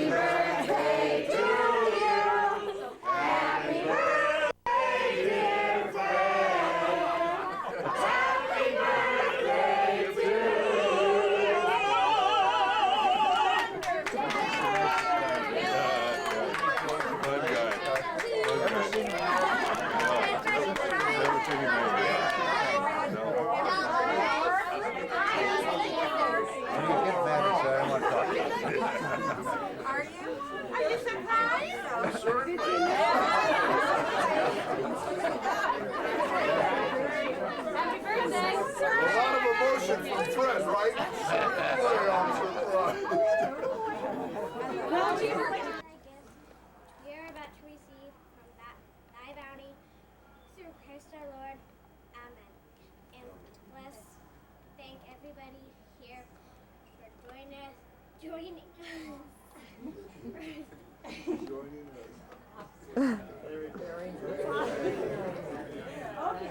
birthday to you. Happy birthday, dear Fred. Happy birthday to you. Are you? Are you surprised? Sure. Did you know? Happy birthday. A lot of emotion from Fred, right? Boy, I'm surprised. We are about to receive from thy bounty through Christ our Lord. Amen. And let's thank everybody here for joining us.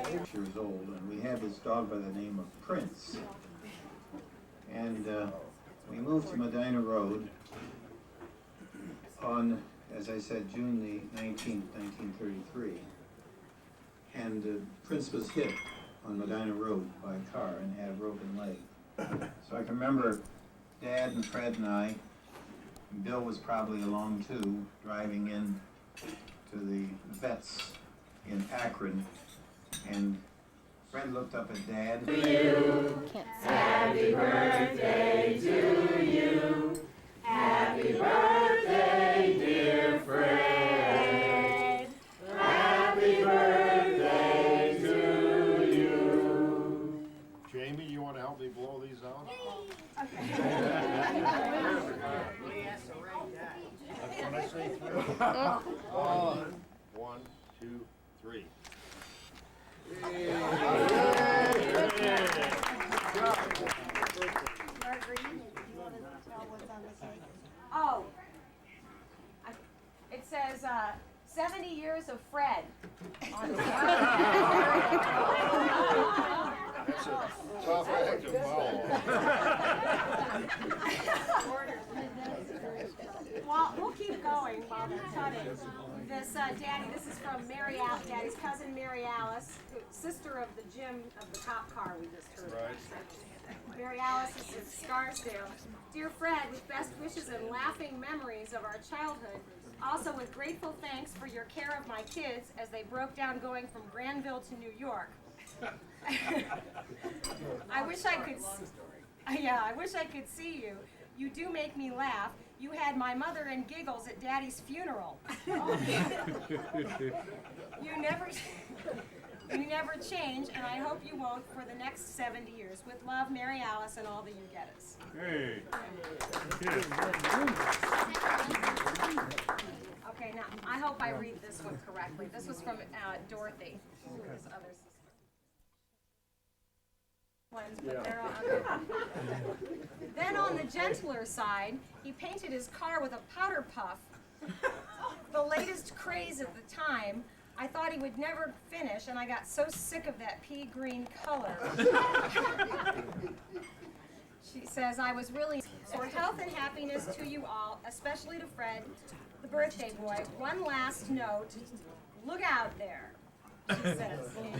6 years old, and we had this dog by the name of Prince. And we moved to Medina Road on, as I said, June the 19th, 1933. And Prince was hit on Medina Road by a car and had a broken leg. So I can remember Dad and Fred and I, and Bill was probably along too, driving in to the vets in Akron, and Fred looked up at Dad. Happy birthday to you. Happy birthday, dear Fred. Happy birthday to you. Jamie, you want to help me blow these out? When I say three. 1, 2, 3. Oh, it says 70 years of Fred on the That's a tough act to follow. Well, we'll keep going while they're cutting. This, Daddy, this is from Mary Alice, Daddy's cousin Mary Alice, sister of the Jim of the cop car we just heard. Right. Mary Alice is in Scarsdale. Dear Fred, with best wishes and laughing memories of our childhood, also with grateful thanks for your care of my kids as they broke down going from Granville to New York. I wish I could. Yeah, I wish I could see you. You do make me laugh. You had my mother in giggles at Daddy's funeral. You never change, and I hope you won't for the next 70 years. With love, Mary Alice and all the you-getters. Hey. Okay, now, I hope I read this one correctly. This was from Dorothy, his other sister. But they're all, okay. Then on the gentler side, he painted his car with a powder puff, the latest craze at the time. I thought he would never finish, and I got so sick of that pea green color. She says, I was really for health and happiness to you all, especially to Fred, the birthday boy. One last note, look out there. She says. Do you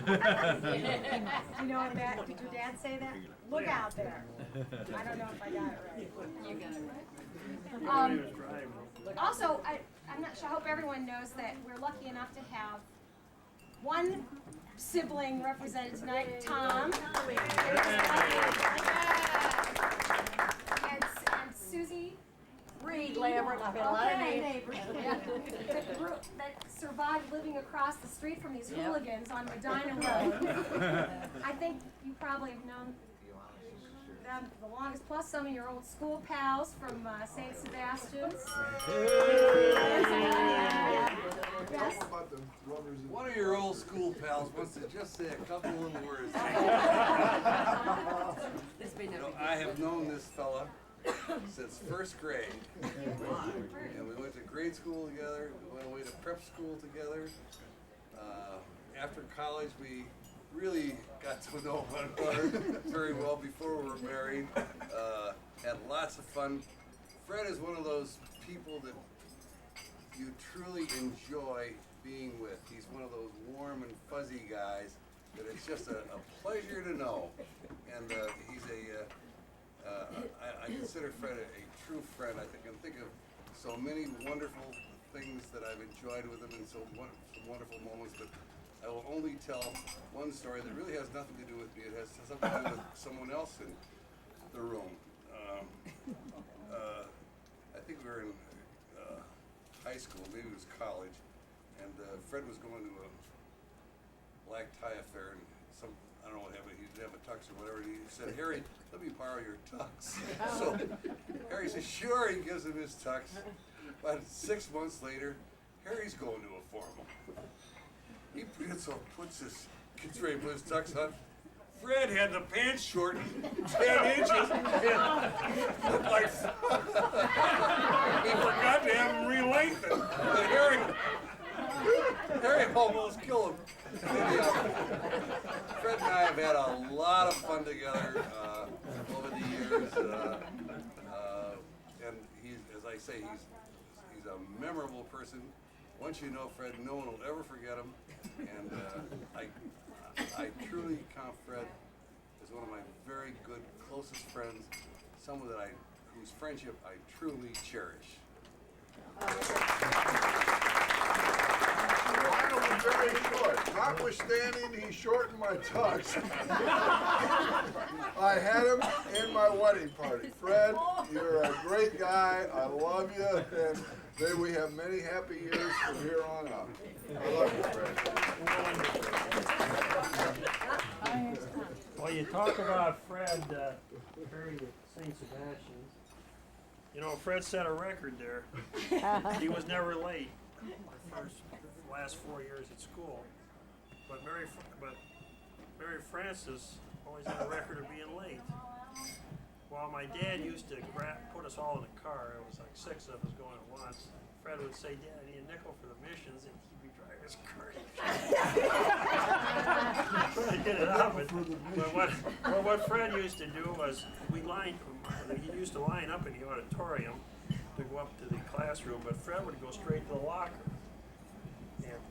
know what that? Did your dad say that? Look out there. I don't know if I got it right. You got it right. Also, I'm not sure. I hope everyone knows that we're lucky enough to have one sibling represented tonight, Tom, and Susie. Reed Lambert, I've got a lot of neighbors that survived living across the street from these hooligans on Medina Road. I think you probably have known them the longest, plus some of your old school pals from St. Sebastian's. Yes. One of your old school pals wants to just say a couple little words. I have known this fella since first grade, and we went to grade school together, we went away to prep school together. After college we really got to know one another very well before we were married. Had lots of fun Fred is one of those people that you truly enjoy being with. He's one of those warm and fuzzy guys that it's just a pleasure to know. And he's I consider Fred a true friend. I can think of so many wonderful things that I've enjoyed with him and some wonderful moments, but I will only tell one story that really has nothing to do with me. It has something to do with someone else in the room. I think we were in high school, maybe it was college, and Fred was going to a black tie affair, and I don't know what happened, he didn't have a tux or whatever, and he said, Harry, let me borrow your tux. So Harry says, sure, he gives him his tux. But 6 months later, Harry's going to a formal. He puts gets ready to put his tux on. Fred had the pants shortened 10 inches. Like, he forgot to have them re-lengthened. Harry almost killed him. Fred and I have had a lot of fun together over the years. And he's, as I say, he's a memorable person. Once you know Fred, no one will ever forget him. And I truly count Fred as one of my very good, closest friends, someone whose friendship I truly cherish. Mine was very short. Notwithstanding, he shortened my tux. I had him in my wedding party. Fred, you're a great guy. I love you, and may we have many happy years from here on out. I love you, Fred. Well, you talk about Fred Perry at St. Sebastian's. You know, Fred set a record there. He was never late the last 4 years at school. But Mary Frances always had a record of being late. While my dad used to put us all in a car, it was like 6 of us going at once. Fred would say, Dad, I need a nickel for the missions, and he'd be driving his car. Trying to get it out, but what Fred used to do was, he used to line up in the auditorium to go up to the classroom, but Fred would go straight to the locker. And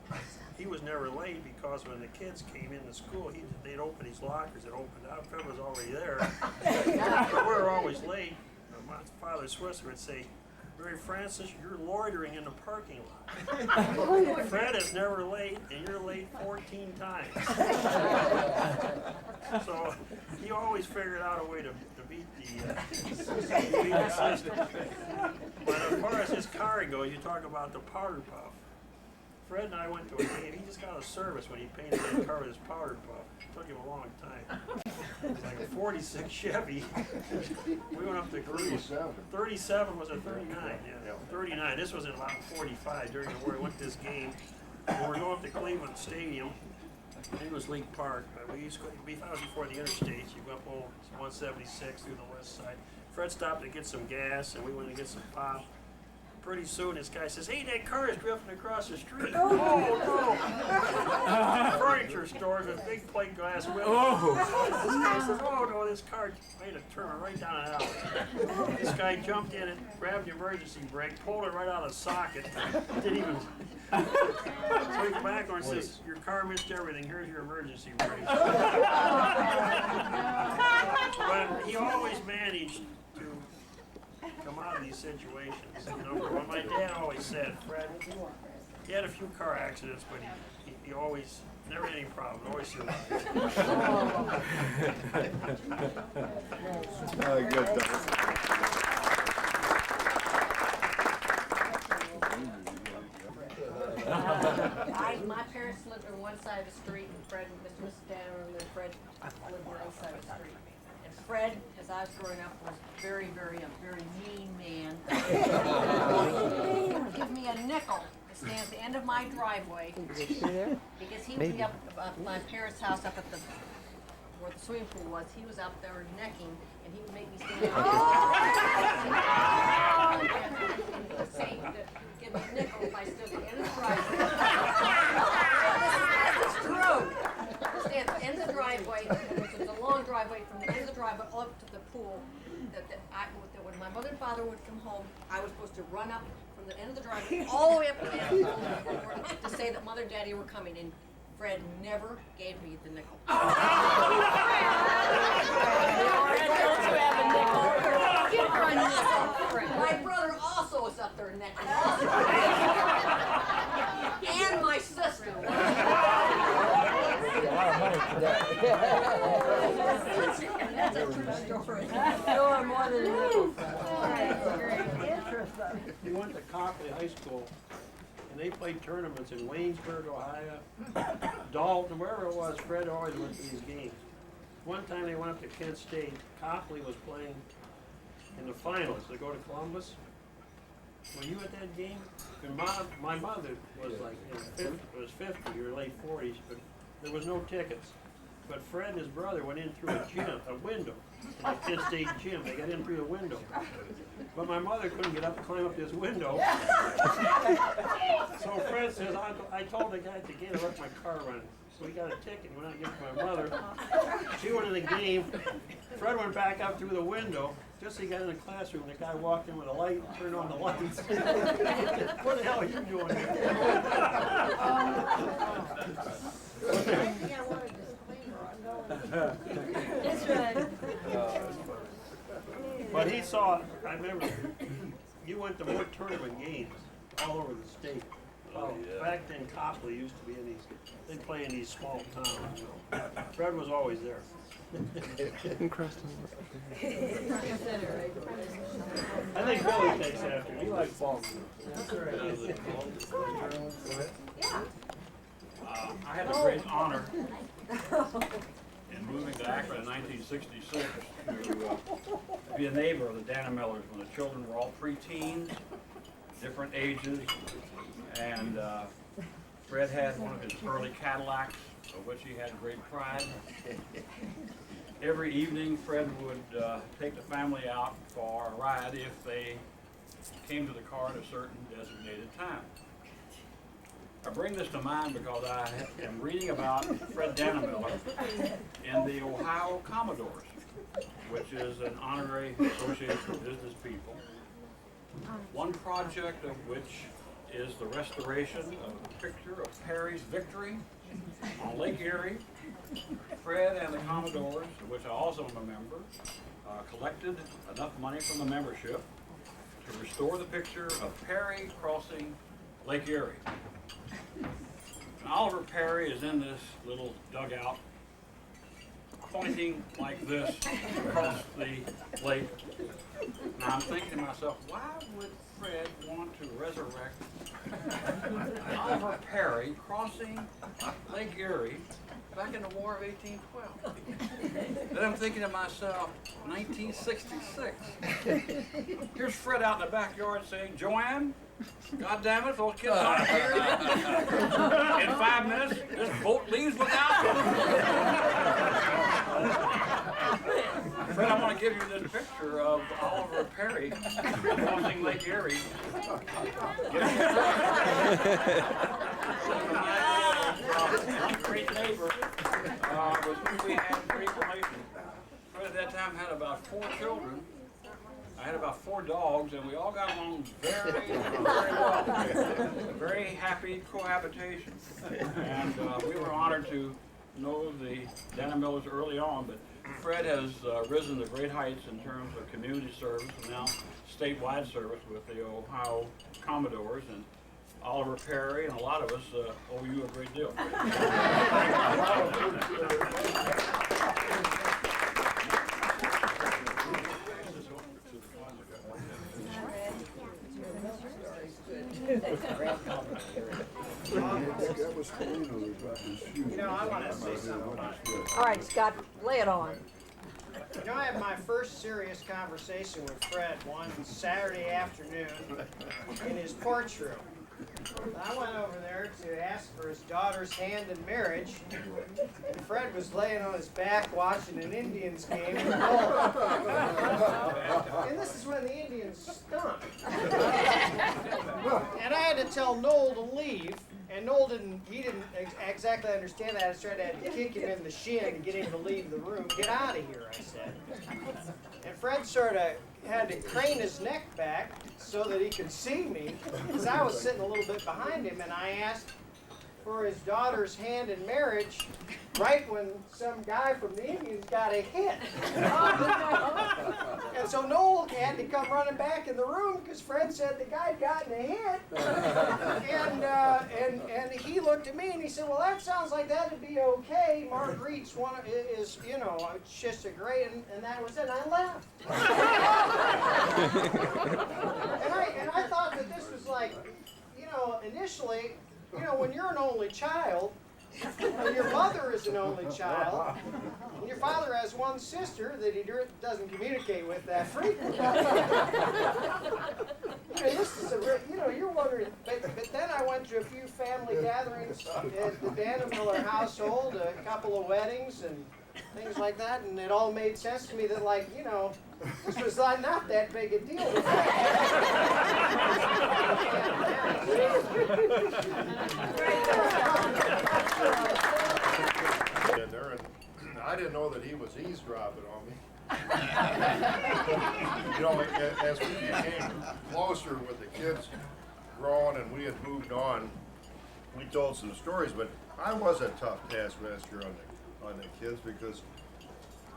he was never late because when the kids came into school, they'd open these lockers, it opened up, Fred was already there. But we were always late. My father Swisser would say, Mary Frances, you're loitering in the parking lot. Fred is never late, and you're late 14 times. So he always figured out a way to beat the system. But as far as his car goes, you talk about the powder puff. Fred and I went to a game. He just got a service when he painted that car with his powder puff. It took him a long time. It was like a 46 Chevy. We went up to Greece. 37 was a 39. Yeah, 39. This was in about 45 during the war. We went to this game. We were going up to Cleveland Stadium. It was League Park. We thought it was before the interstates. You go up 176 through the west side. Fred stopped to get some gas, and we went to get some pop. Pretty soon, this guy says, "Hey, that car is drifting across the street." Oh no! Furniture stores with big plate glass windows. This guy says, "Oh no, this car made a turn right down an alley." This guy jumped in and grabbed the emergency brake, pulled it right out of the socket. Didn't even. So he came back and says, "Your car missed everything. Here's your emergency brake." But he always managed to come out of these situations. You know, what my dad always said, Fred, he had a few car accidents, but he always, never had any problem, always survived. Good. My parents lived on one side of the street, and Fred and Mr. Dannemiller, and then Fred lived on the other side of the street. And Fred, as I was growing up, was a very mean man. He would give me a nickel to stand at the end of my driveway, because he would be up at my parents' house up at where the swimming pool was. He was up there necking, and he would make me stand there. And he would say, give me a nickel if I stood at the end of the driveway. This is true. Stand at the end of the driveway, which was a long driveway from the end of the drive up to the pool, that when my mother and father would come home, I was supposed to run up from the end of the driveway all the way up to the end of the pool to say that Mother and Daddy were coming, and Fred never gave me the nickel. My brother also is up there necking. And my sister. That's a true story. You're more than a nickel. He went to Copley High School, and they played tournaments in Waynesburg, Ohio, Dalton, wherever it was. Fred always went to these games. One time they went up to Kent State. Copley was playing in the finals to go to Columbus. Were you at that game? And my mother was like was 50 or late 40s, but there was no tickets. But Fred and his brother went in through a window, in the Kent State gym. They got in through the window. But my mother couldn't get up and climb up this window. So Fred says, I told the guy at the gate I left my car running. So he got a ticket and went out and gave it to my mother. She went in the game. Fred went back up through the window. Just as he got in the classroom, the guy walked in with a light and turned on the lights. What the hell are you doing here? That's right. But he saw, I remember, you went to more tournament games all over the state. Oh, yeah. Back then, Copley used to be in these, they play in these small towns. Fred was always there. I think Billy takes after him. He likes ball. Yeah. I had the great honor in moving to Akron in 1966 to be a neighbor of the Dannemillers when the children were all preteens, different ages, and Fred had one of his early Cadillacs, of which he had great pride. Every evening, Fred would take the family out for a ride if they came to the car at a certain designated time. I bring this to mind because I am reading about Fred Dannemiller in the Ohio Commodores, which is an honorary association of business people. One project of which is the restoration of a picture of Perry's victory on Lake Erie. Fred and the Commodores, of which I also am a member, collected enough money from the membership to restore the picture of Perry crossing Lake Erie. And Oliver Perry is in this little dugout, pointing like this across the lake. Now I'm thinking to myself, why would Fred want to resurrect Oliver Perry crossing Lake Erie back in the War of 1812? Then I'm thinking to myself, 1966. Here's Fred out in the backyard saying, Joanne, God damn it, those kids aren't here. In 5 minutes, this boat leaves without Fred, I want to give you this picture of Oliver Perry crossing Lake Erie. Great neighbor with whom we had great relations. Fred at that time had about 4 children. I had about 4 dogs, and we all got along very, very well. A very happy cohabitation. And we were honored to know the Dannemillers early on, but Fred has risen to great heights in terms of community service and now statewide service with the Ohio Commodores, and Oliver Perry and a lot of us owe you a great deal. You know, I want to say something about this. All right, Scott, lay it on. You know, I had my first serious conversation with Fred one Saturday afternoon in his porch room. I went over there to ask for his daughter's hand in marriage, and Fred was laying on his back watching an Indians game with Noel. And this is when the Indians stunk. And I had to tell Noel to leave, And Noel didn't exactly understand that. I was trying to kick him in the shin to get him to leave the room. Get out of here, I said. And Fred sort of had to crane his neck back so that he could see me, because I was sitting a little bit behind him, and I asked for his daughter's hand in marriage right when some guy from the Indians got a hit. And so Noel had to come running back in the room because Fred said the guy had gotten a hit. And he looked at me and he said, well, that sounds like that'd be okay. Marguerite's is, you know, it's just a great, and that was it. And I left. and I thought that this was like, you know, initially, you know, when you're an only child, and your mother is an only child, and your father has one sister that he doesn't communicate with that frequently. You know, this is you know, you're wondering, but then I went to a few family gatherings at the Dannemiller household, a couple of weddings and things like that, and it all made sense to me that, like, you know, this was not that big a deal. In there, and I didn't know that he was eavesdropping on me. You know, as we became closer with the kids growing and we had moved on, we told some stories, but I was a tough taskmaster on the kids because,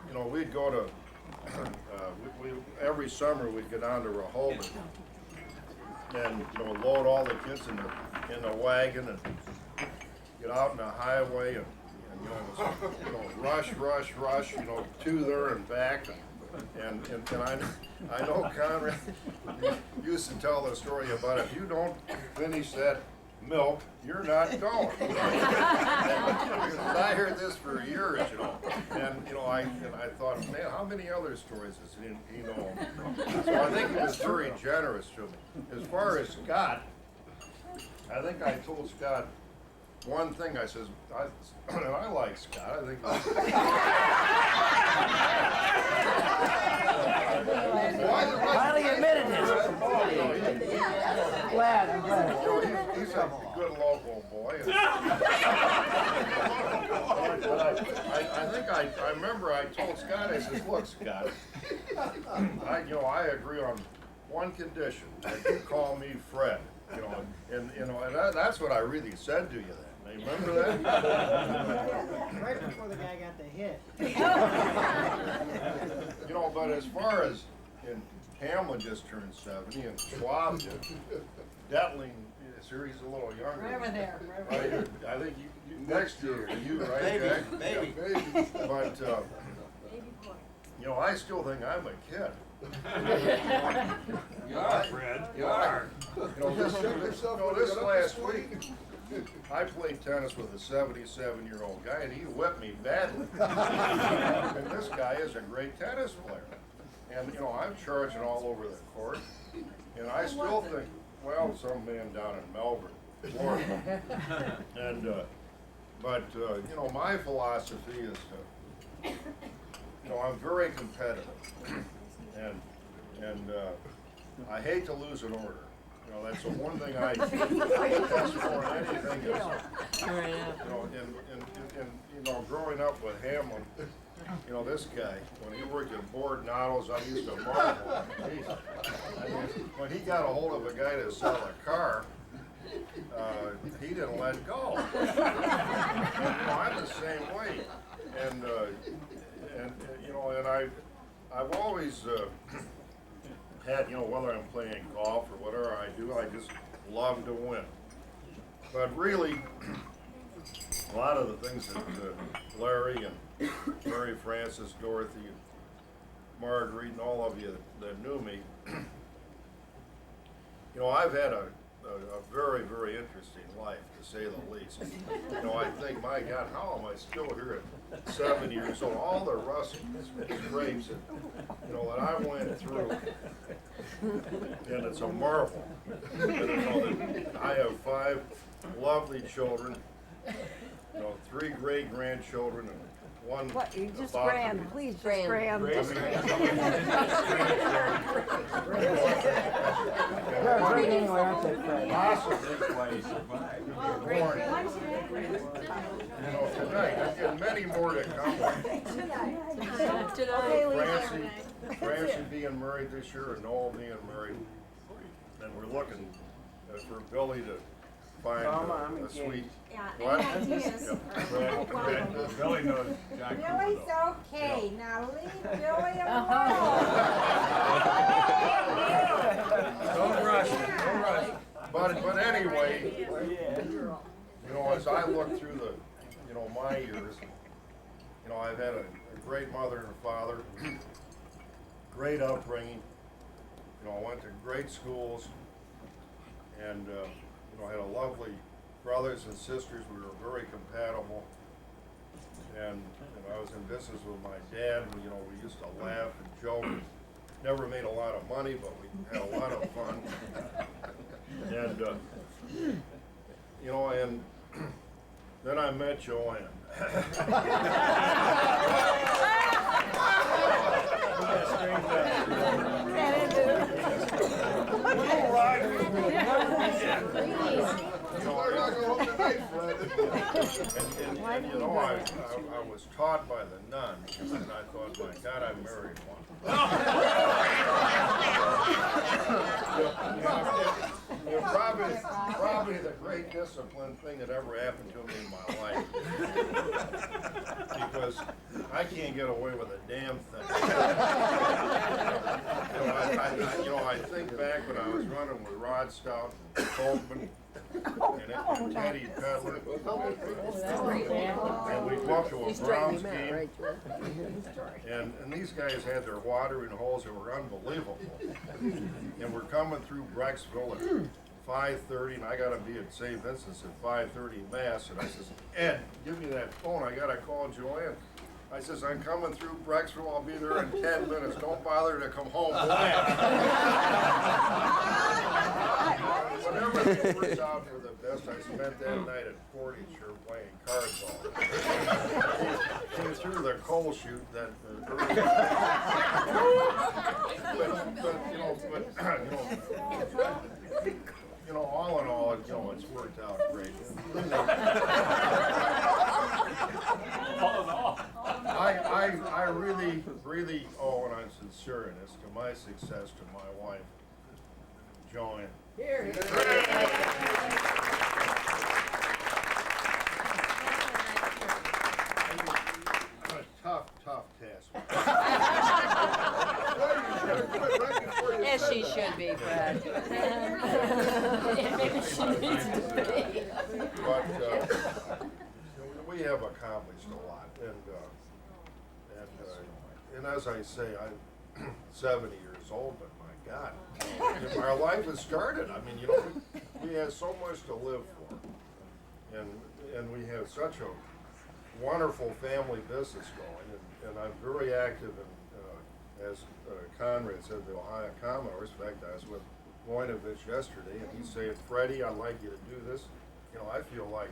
you know, we'd go to, every summer we'd go down to Rehoboth and, you know, load all the kids in the wagon and get out in the highway and you know, rush, you know, to there and back, and I know Conrad used to tell the story about if you don't finish that milk, you're not going. I heard this for years, you know, and you know, I thought, man, how many other stories does he know? So I think he was very generous to me. As far as Scott, I think I told Scott one thing. I says, I like Scott. I think. Finally admitted it. Glad. He's a good local boy. I remember I told Scott, I says, look, Scott, I agree on one condition, that you call me Fred, you know, and that's what I really said to you then. You remember that? Right before the guy got the hit. You know, but as far as, and Hamlin just turned 70, and Schwab did, Detling, he's a little younger. Right over there. I think you next year, you, right, Jack? Maybe. But, you know, I still think I'm a kid. You are, Fred. You are. You know, this last week, I played tennis with a 77-year-old guy, and he whipped me badly. And this guy is a great tennis player. And, you know, I'm charging all over the court, and I still think, well, some man down in Melbourne, Florida. And, you know, my philosophy is to, you know, I'm very competitive. And I hate to lose an order. You know, that's the one thing I test for anything is, you know, growing up with Hamlin, you know, this guy, when he worked at Board and Autos, I used to marvel. When he got a hold of a guy to sell a car, he didn't let go. And, you know, I'm the same way. And you know, and I've always had, you know, whether I'm playing golf or whatever I do, I just love to win. But really, a lot of the things that Larry and Mary Frances, Dorothy, and Marguerite, and all of you that knew me, you know, I've had a very, very interesting life, to say the least. You know, I think, my God, how am I still here at 7 years old? All the rust and scrapes that, you know, that I went through, and it's a marvel. You know, that I have 5 lovely children, you know, 3 great grandchildren, and one. What, you just about- grand, please, just grand. They're great anyway, aren't they, Fred? You know, tonight, and many more to come. Francie being married this year, and Noel being married. And we're looking for Billy to find a sweet. Yeah, What? any ideas? Billy knows Jack. Billy's okay, now leave Billy alone. Don't rush it, don't rush it. But anyway, you know, as I look through the, you know, my years, you know, I've had a great mother and father, great upbringing, you know, I went to great schools, and, you know, I had a lovely brothers and sisters. We were very compatible, and I was in business with my dad, and, you know, we used to laugh and joke. Never made a lot of money, but we had a lot of fun. And, you know, and then I met Joanne. And you know, I was taught by the nun, and I thought, my God, I married one. Probably the great discipline thing that ever happened to me in my life. Because I can't get away with a damn thing. You know, I think back when I was running with Rod Stout and Coltman and Teddy Pedler, and we go up to a Browns game, and these guys had their watering holes that were unbelievable. And we're coming through Brecksville at 5:30, and I gotta be at St. Vincent's at 5:30 Mass, and I says, Ed, give me that phone, I gotta call Joanne. I says, I'm coming through Brecksville, I'll be there in 10 minutes, don't bother to come home. But everything works out for the best. I spent that night at Portage playing cards all day. Came through the coal chute that you know, all in all, you know, it's worked out great. All in all. I really owe, and I'm sincere in this, to my success to my wife, Joanne. Here. A tough task. As she should be, Fred. Maybe she needs to be. But we have accomplished a lot, and as I say, I'm 70 years old, but my God, our life has started. I mean, you know, we have so much to live for, and we have such a wonderful family business going, and I'm very active in, as Conrad said, the Ohio Commodores. In fact, I was with Voinovich yesterday, and he's saying, Freddie, I'd like you to do this. You know, I feel like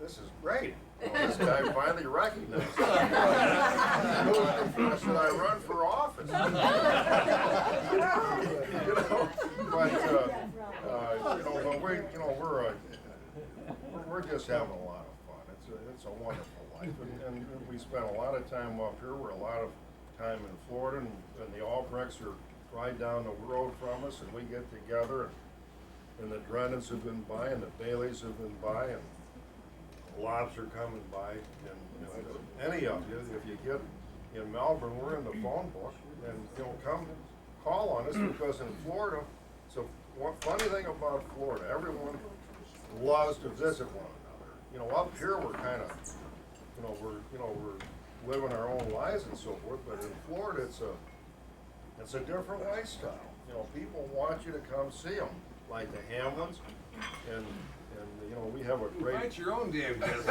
this is great. You know, this guy finally recognized me. I said, I run for office. You know, but we're just having a lot of fun. It's a wonderful life, and we spend a lot of time up here. We're a lot of time in Florida, and the Albrechts are right down the road from us, and we get together, and the Drennans have been by, and the Baileys have been by, and the Lobs are coming by, and any of you, if you get in Melbourne, we're in the phone book, and come call on us, because in Florida, so one funny thing about Florida, everyone loves to visit one another. You know, up here we're kind of, we're living our own lives and so forth, but in Florida it's a different lifestyle. You know, people want you to come see them, like the Hamlins, and we have a great. Write your own damn business.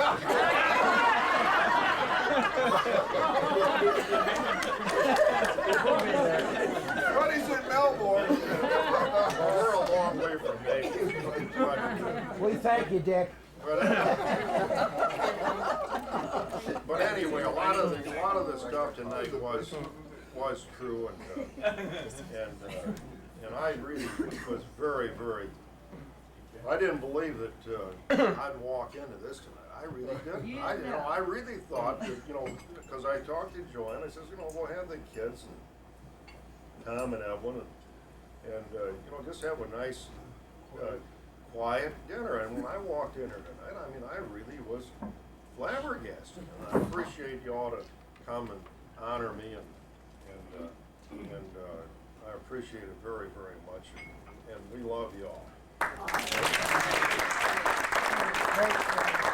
Buddy's in Melbourne. We're a long way from Vegas. We thank you, Dick. But anyway, a lot of the tonight was true, and I really was very, very. I didn't believe that I'd walk into this tonight. I really didn't. I really thought that, because I talked to Joanne, I says, we'll have the kids and Tom and Evelyn, and just have a nice, quiet dinner. And when I walked in here tonight, I mean, I really was flabbergasted. And I appreciate you all to come and honor me, and I appreciate it very, very much. And we love you all. Great.